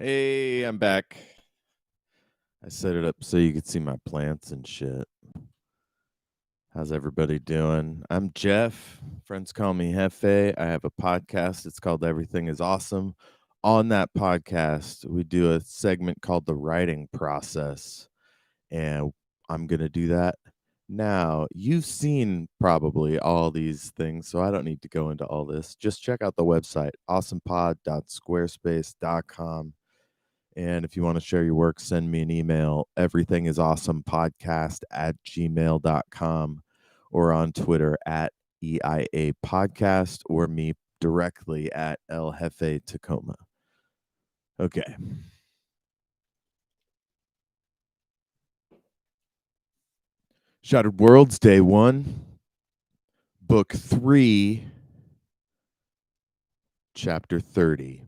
Hey, I'm back. I set it up so you could see my plants and shit. How's everybody doing? I'm Jeff. Friends call me Jefe. I have a podcast. It's called Everything is Awesome. On that podcast, we do a segment called The Writing Process. And I'm going to do that now. You've seen probably all these things, so I don't need to go into all this. Just check out the website, awesomepod.squarespace.com. And if you want to share your work, send me an email, everythingisawesomepodcast@gmail.com, or on Twitter at EIA Podcast, or me directly at El Jefe Tacoma. Okay. Shattered Worlds, Day 1, Book 3, Chapter 30,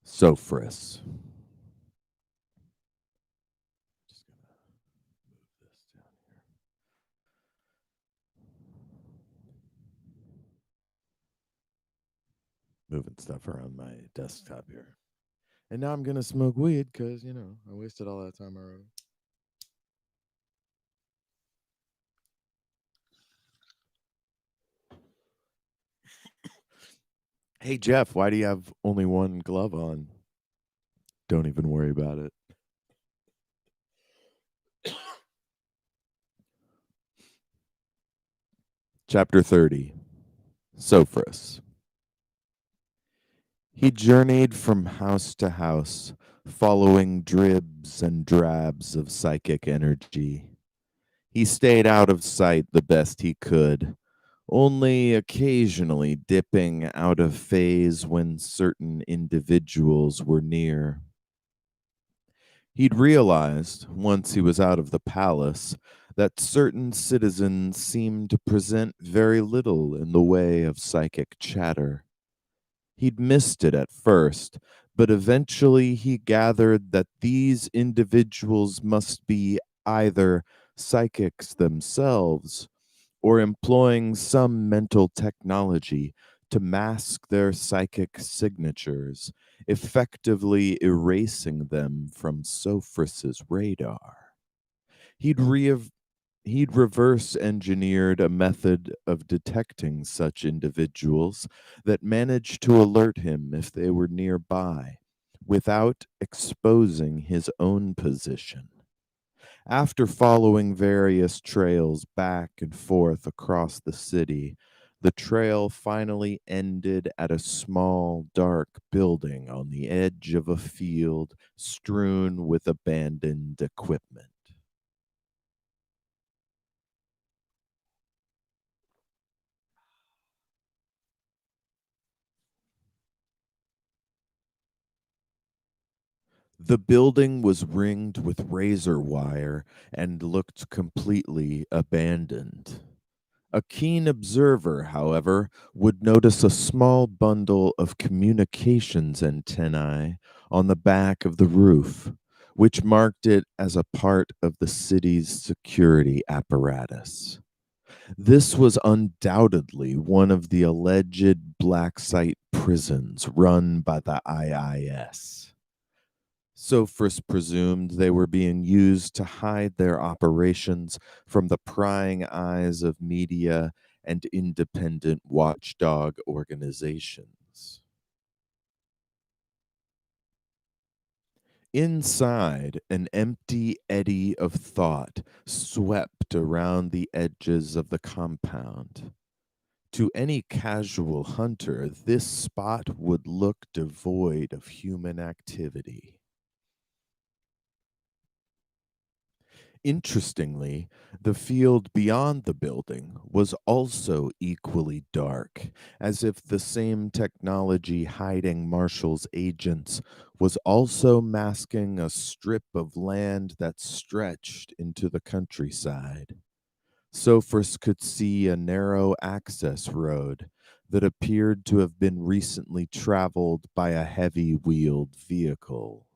Sophris. Just gonna move this down here. Moving stuff around my desktop here. And now I'm going to smoke weed because, I wasted all that time already. Hey, Jeff, why do you have only one glove on? Don't even worry about it. Chapter 30, Sophris. He journeyed from house to house, following dribs and drabs of psychic energy. He stayed out of sight the best he could, only occasionally dipping out of phase when certain individuals were near. He'd realized, once he was out of the palace, that certain citizens seemed to present very little in the way of psychic chatter. He'd missed it at first, but eventually he gathered that these individuals must be either psychics themselves or employing some mental technology to mask their psychic signatures, effectively erasing them from Sophris's radar. He'd re- he'd reverse engineered a method of detecting such individuals that managed to alert him if they were nearby, without exposing his own position. After following various trails back and forth across the city, the trail finally ended at a small, dark building on the edge of a field strewn with abandoned equipment. The building was ringed with razor wire and looked completely abandoned. A keen observer, however, would notice a small bundle of communications antennae on the back of the roof, which marked it as a part of the city's security apparatus. This was undoubtedly one of the alleged black site prisons run by the IIS. Sophris presumed they were being used to hide their operations from the prying eyes of media and independent watchdog organizations. Inside, an empty eddy of thought swept around the edges of the compound. To any casual hunter, this spot would look devoid of human activity. Interestingly, the field beyond the building was also equally dark, as if the same technology hiding Marshall's agents was also masking a strip of land that stretched into the countryside. Sophris could see a narrow access road that appeared to have been recently traveled by a heavy wheeled vehicle.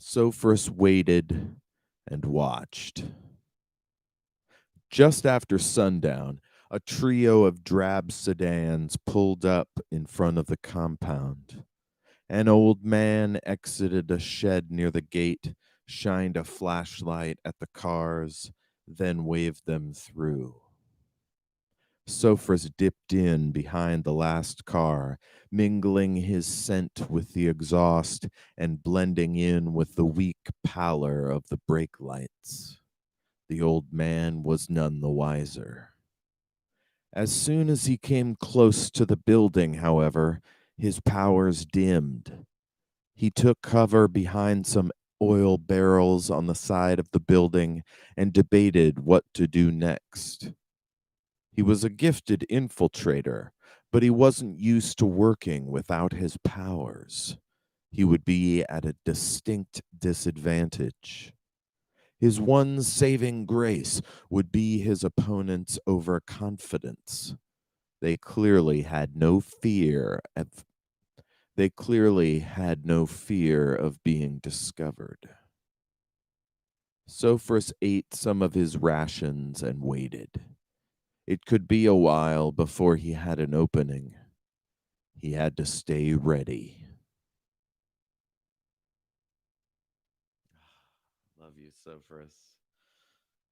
Sophris waited and watched. Just after sundown, a trio of drab sedans pulled up in front of the compound. An old man exited a shed near the gate, shined a flashlight at the cars, then waved them through. Sophras dipped in behind the last car, mingling his scent with the exhaust and blending in with the weak pallor of the brake lights. The old man was none the wiser. As soon as he came close to the building, however, his powers dimmed. He took cover behind some oil barrels on the side of the building and debated what to do next. He was a gifted infiltrator, but he wasn't used to working without his powers. He would be at a distinct disadvantage. His one saving grace would be his opponent's overconfidence. They clearly had no fear of they clearly had no fear of being discovered. Sophros ate some of his rations and waited. It could be a while before he had an opening. He had to stay ready. Love you, Sophros.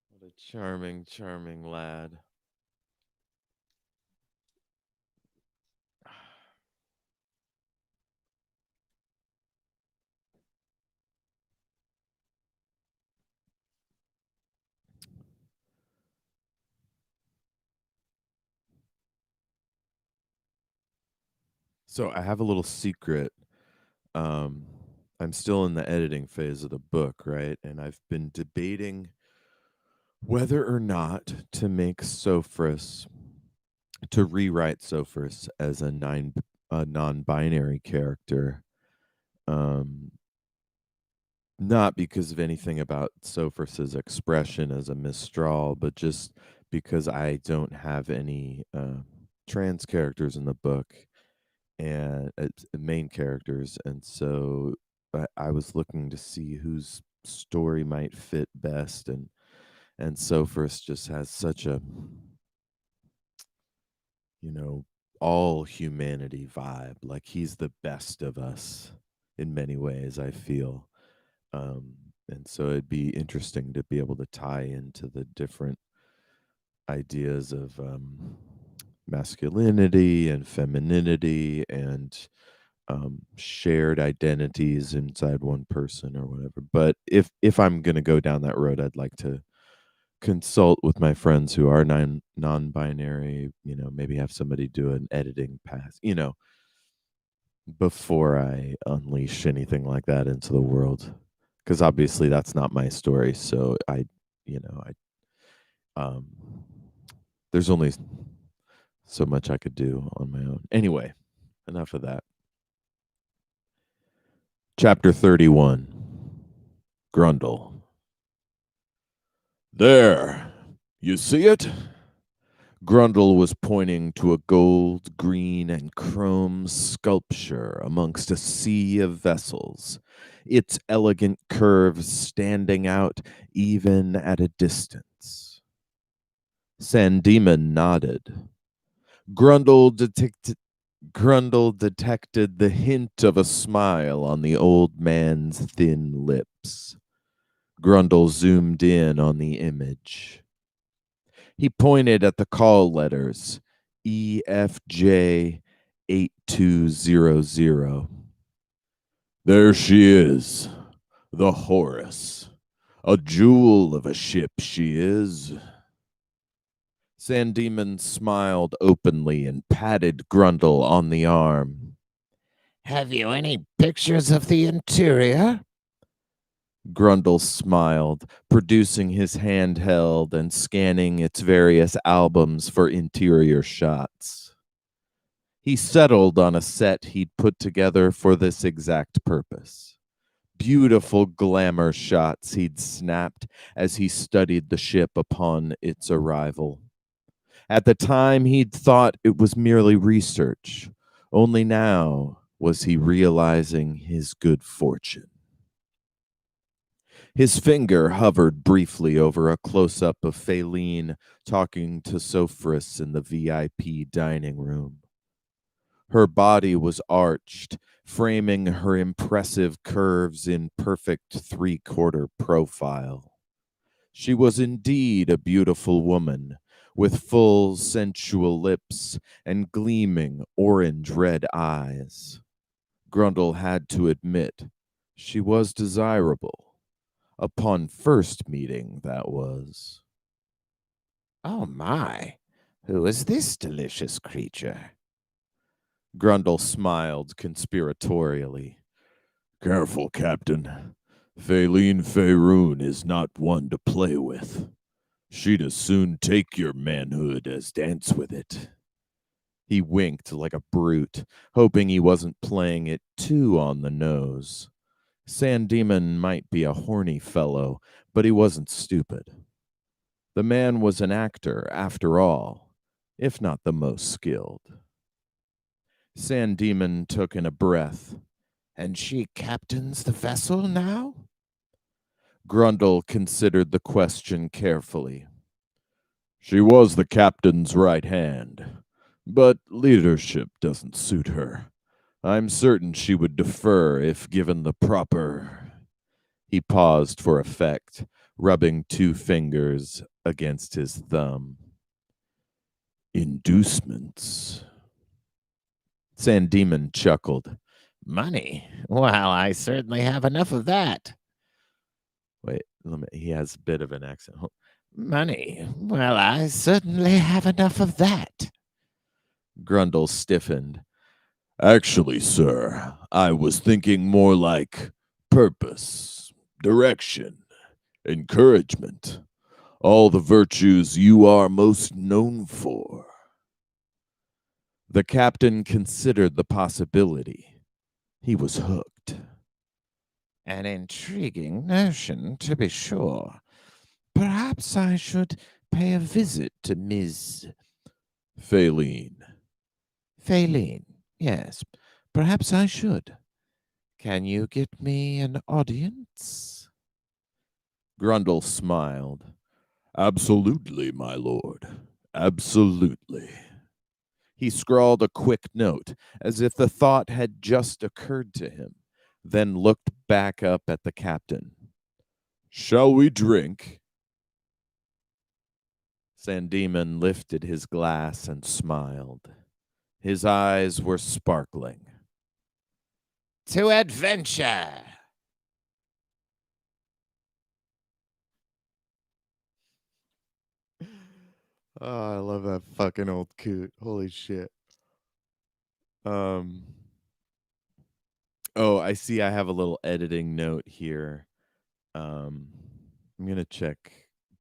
What a charming, charming lad. So I have a little secret. Um, I'm still in the editing phase of the book, right? And I've been debating whether or not to make Sophros to rewrite Sophros as a non-binary character. Um, Not because of anything about Sophros's expression as a Mistral, but just because I don't have any trans characters in the book and main characters, and so I was looking to see whose story might fit best, and Sophros just has such a, you know, all humanity vibe. Like he's the best of us in many ways, I feel. Um, and so it'd be interesting to be able to tie into the different ideas of masculinity and femininity and shared identities inside one person or whatever. But if I'm going to go down that road, I'd like to consult with my friends who are non-binary, maybe have somebody do an editing pass, before I unleash anything like that into the world, because obviously that's not my story. So um there's only so much I could do on my own. Anyway, enough of that. Chapter 31. Grundle. There, you see it? Grundle was pointing to a gold, green, and chrome sculpture amongst a sea of vessels, its elegant curves standing out even at a distance. Sandemon nodded. Grundle detected Grundle detected the hint of a smile on the old man's thin lips. Grundle zoomed in on the image. He pointed at the call letters EFJ 8200. There she is, the Horus. A jewel of a ship she is. Sandemon smiled openly and patted Grundle on the arm. Have you any pictures of the interior? Grundle smiled, producing his handheld and scanning its various albums for interior shots. He settled on a set he'd put together for this exact purpose. Beautiful glamour shots he'd snapped as he studied the ship upon its arrival. At the time, he'd thought it was merely research. Only now was he realizing his good fortune. His finger hovered briefly over a close-up of Faline talking to Sophros in the VIP dining room. Her body was arched, framing her impressive curves in perfect three-quarter profile. She was indeed a beautiful woman, with full, sensual lips and gleaming orange-red eyes. Grundle had to admit she was desirable. Upon first meeting, that was. Oh my, who is this delicious creature? Grundle smiled conspiratorially. Careful, Captain. Faline Faerun is not one to play with. She'd as soon take your manhood as dance with it. He winked like a brute, hoping he wasn't playing it too on the nose. Sand Demon might be a horny fellow, but he wasn't stupid. The man was an actor, after all, if not the most skilled. Sand Demon took in a breath. And she captains the vessel now? Grundle considered the question carefully. She was the captain's right hand, but leadership doesn't suit her. I'm certain she would defer if given the proper. He paused for effect, rubbing two fingers against his thumb. Inducements. Sand Demon chuckled. Money? Well, I certainly have enough of that. Wait, he has a bit of an accent. Money? Well, I certainly have enough of that. Grundle stiffened. Actually, sir, I was thinking more like purpose, direction, encouragement, all the virtues you are most known for. The captain considered the possibility. He was hooked. An intriguing notion, to be sure. Perhaps I should pay a visit to Ms. Faline. Faline. Yes, perhaps I should. Can you get me an audience? Grundle smiled. Absolutely, my lord. Absolutely. He scrawled a quick note, as if the thought had just occurred to him, then looked back up at the captain. Shall we drink? Sand Demon lifted his glass and smiled. His eyes were sparkling. To adventure! Oh, I love that fucking old coot. Holy shit. Um Oh, I see I have a little editing note here. I'm going to check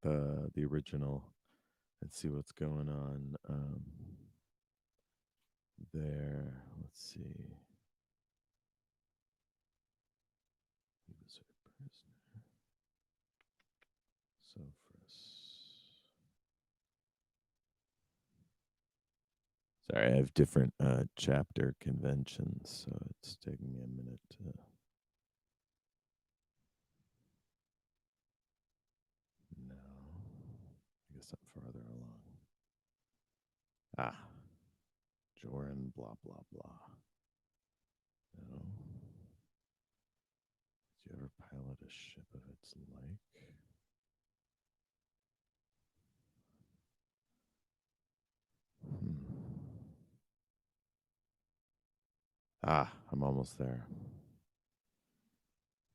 the original and see what's going on there. Let's see. He was a prisoner. Sophros. Sorry, I have different chapter conventions, so it's taking me a minute to. No. I guess I'm farther along. Ah. Joran, blah, blah, blah. No. Did you ever pilot a ship of its like? Ah, I'm almost there.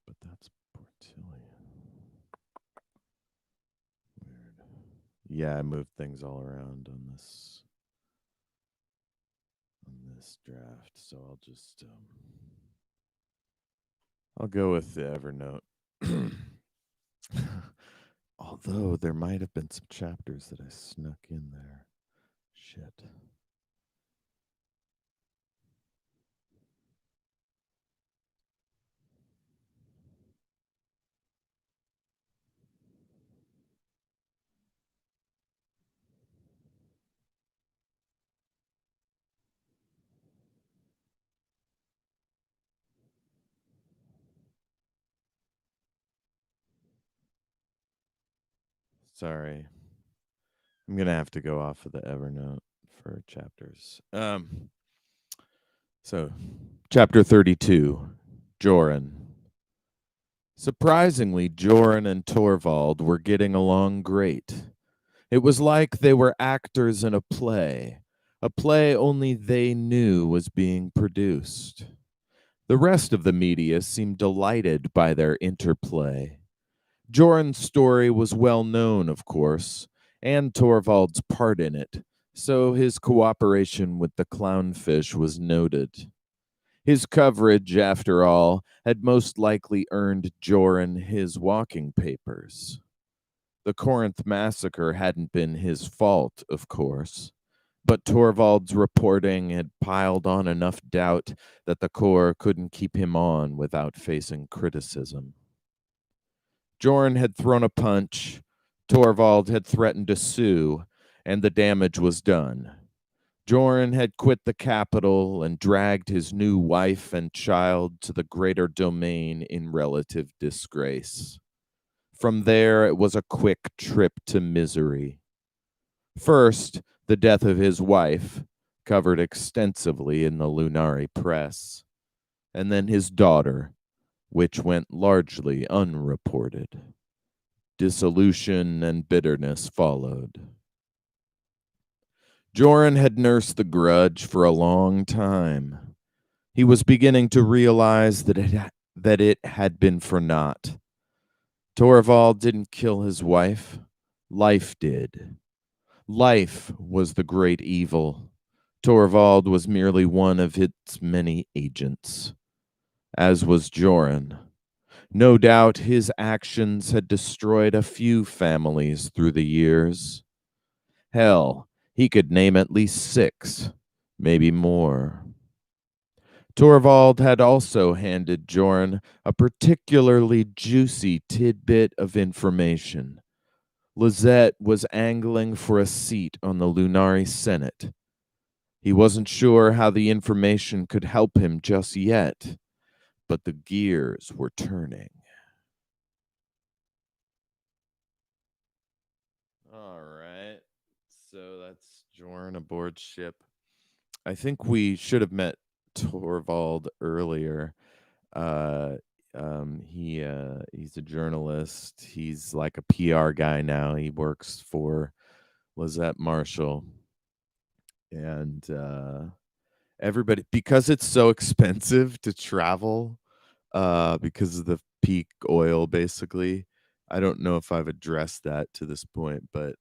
But that's Portillion. Weird. Yeah, I moved things all around on this draft, so I'll go with the Evernote. Although there might have been some chapters that I snuck in there. Shit. Sorry. I'm gonna have to go off of the Evernote for chapters. So, chapter 32, Joran. Surprisingly, Joran and Torvald were getting along great. It was like they were actors in a play only they knew was being produced. The rest of the media seemed delighted by their interplay. Joran's story was well known, of course, and Torvald's part in it, so his cooperation with the clownfish was noted. His coverage, after all, had most likely earned Joran his walking papers. The Corinth massacre hadn't been his fault, of course, but Torvald's reporting had piled on enough doubt that the Corps couldn't keep him on without facing criticism. Joran had thrown a punch, Torvald had threatened to sue, and the damage was done. Joran had quit the capital and dragged his new wife and child to the greater domain in relative disgrace. From there, it was a quick trip to misery. First, the death of his wife, covered extensively in the Lunari press, and then his daughter, which went largely unreported. Dissolution and bitterness followed. Joran had nursed the grudge for a long time. He was beginning to realize that it had been for naught. Torvald didn't kill his wife. Life did. Life was the great evil. Torvald was merely one of its many agents, as was Joran. No doubt his actions had destroyed a few families through the years. Hell, he could name at least 6, maybe more. Torvald had also handed Joran a particularly juicy tidbit of information. Lizette was angling for a seat on the Lunari Senate. He wasn't sure how the information could help him just yet, but the gears were turning. All right. So that's Joran aboard ship. I think we should have met Torvald earlier. Uh, he's a journalist. He's like a PR guy now. He works for Lizette Marshall, and everybody, because it's so expensive to travel, because of the peak oil, basically. I don't know if I've addressed that to this point, but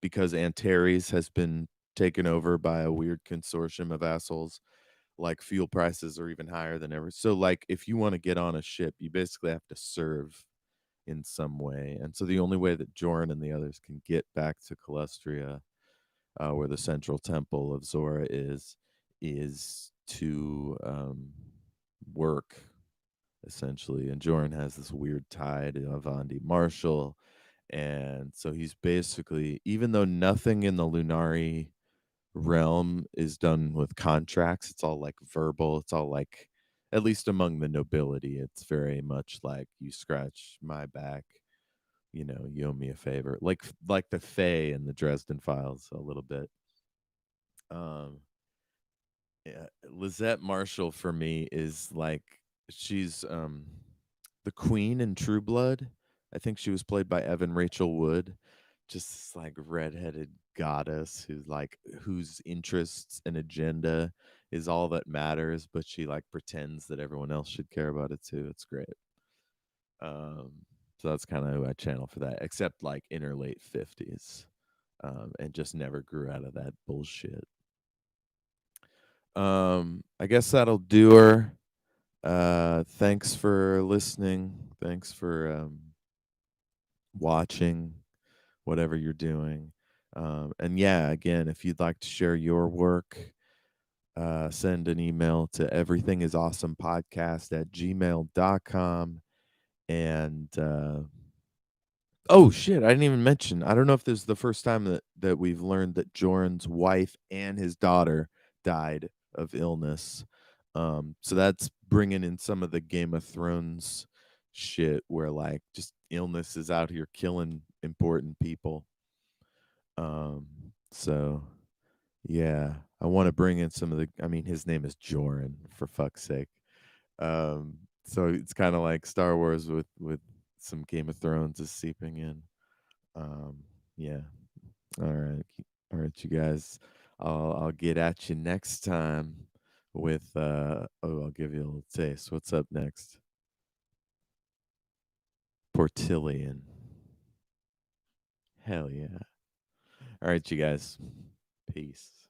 because Antares has been taken over by a weird consortium of assholes, like fuel prices are even higher than ever. So, like, if you want to get on a ship, you basically have to serve in some way. And so, the only way that Joran and the others can get back to Calustria, where the central temple of Zora is to work essentially. And Joran has this weird tie to Avandi Marshall. And so he's basically, even though nothing in the Lunari realm is done with contracts, it's all like verbal, it's all like, at least among the nobility, it's very much like you scratch my back, you owe me a favor. Like the Fae in the Dresden Files a little bit. Um yeah, Lizette Marshall for me is like, she's the queen in True Blood. I think she was played by Evan Rachel Wood. Just this like redheaded goddess whose interests and agenda is all that matters, but she like pretends that everyone else should care about it too. It's great. Um, so that's kind of who I channel for that, except like in her late 50s, and just never grew out of that bullshit. I guess that'll do her. Thanks for listening. Thanks for watching, whatever you're doing. And yeah, again, if you'd like to share your work, send an email to everythingisawesomepodcast@gmail.com. And oh shit, I didn't even mention. I don't know if this is the first time that we've learned that Joran's wife and his daughter died of illness. So that's bringing in some of the Game of Thrones shit where like just illness is out here killing important people. So yeah, I want to bring in some of the. I mean, his name is Joran, for fuck's sake. So it's kind of like Star Wars with some Game of Thrones is seeping in. Um, yeah. All right, all right, you guys. I'll get at you next time with. Oh, I'll give you a little taste. What's up next? Portillion. Hell yeah. All right, you guys. Peace.